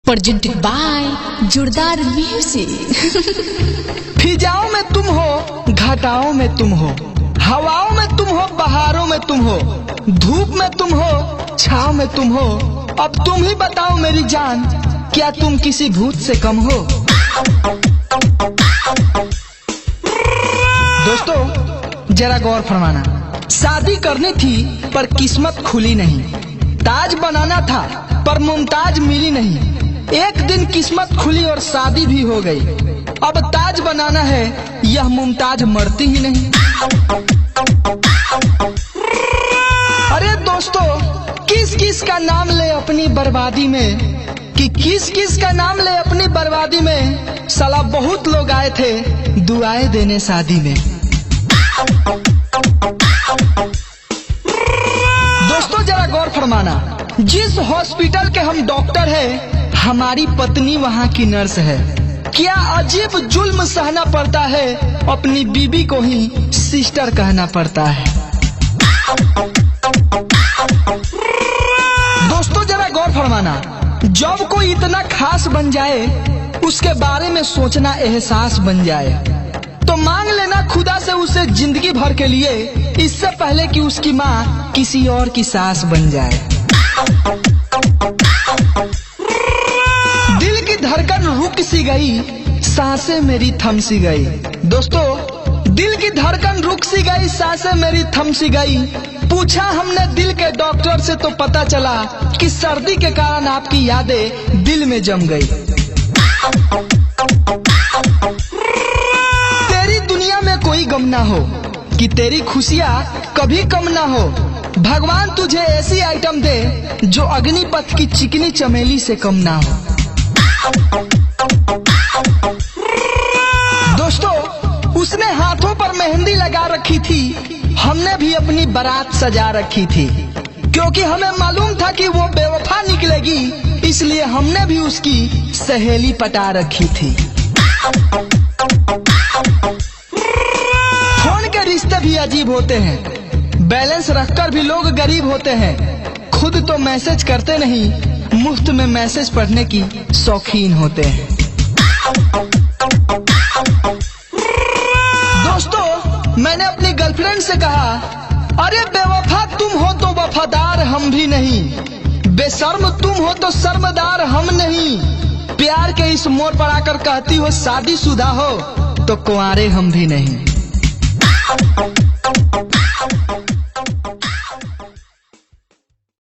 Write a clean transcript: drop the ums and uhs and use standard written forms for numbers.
presented by जोरदार music. फिजाओं में तुम हो, घटाओं में तुम हो, हवाओं में तुम हो, बहारों में तुम हो, धूप में तुम हो, छाँव में तुम हो। अब तुम ही बताओ मेरी जान, क्या तुम किसी भूत से कम हो? दोस्तों जरा गौर फरमाना, शादी करनी थी पर किस्मत खुली नहीं, ताज बनाना था पर मुमताज मिली नहीं। एक दिन किस्मत खुली और शादी भी हो गई, अब ताज बनाना है, यह मुमताज मरती ही नहीं। अरे दोस्तों, किस किस का नाम ले अपनी बर्बादी में, कि किस किस का नाम ले अपनी बर्बादी में। साला बहुत लोग आए थे दुआएं देने शादी में। दोस्तों जरा गौर फरमाना, जिस हॉस्पिटल के हम डॉक्टर हैं, हमारी पत्नी वहाँ की नर्स है। क्या अजीब जुल्म सहना पड़ता है, अपनी बीबी को ही सिस्टर कहना पड़ता है। दोस्तों जरा गौर फरमाना, जब कोई इतना खास बन जाए, उसके बारे में सोचना एहसास बन जाए, तो मांग लेना खुदा से उसे जिंदगी भर के लिए, इससे पहले कि उसकी माँ किसी और की सास बन जाए। दिल की धड़कन रुक सी गई, सांसें मेरी थम सी गई। दोस्तों दिल की धड़कन रुक सी गई, सांसें मेरी थम सी गई। पूछा हमने दिल के डॉक्टर से तो पता चला कि सर्दी के कारण आपकी यादें दिल में जम गई। तेरी दुनिया में कोई गम ना हो, कि तेरी खुशियाँ कभी कम ना हो। भगवान तुझे ऐसी आइटम दे जो अग्निपथ की चिकनी चमेली से कम ना हो। दोस्तों उसने हाथों पर मेहंदी लगा रखी थी, हमने भी अपनी बारात सजा रखी थी, क्योंकि हमें मालूम था कि वो बेवफा निकलेगी, इसलिए हमने भी उसकी सहेली पटा रखी थी। फोन के रिश्ते भी अजीब होते हैं, बैलेंस रखकर भी लोग गरीब होते हैं। खुद तो मैसेज करते नहीं, मुफ्त में मैसेज पढ़ने की शौकीन होते हैं। दोस्तों मैंने अपनी गर्लफ्रेंड से कहा, अरे बेवफा तुम हो तो वफादार हम भी नहीं, बेशर्म तुम हो तो शर्मदार हम नहीं। प्यार के इस मोड़ पर आकर कहती हो शादीशुदा हो, तो कुंवारे हम भी नहीं।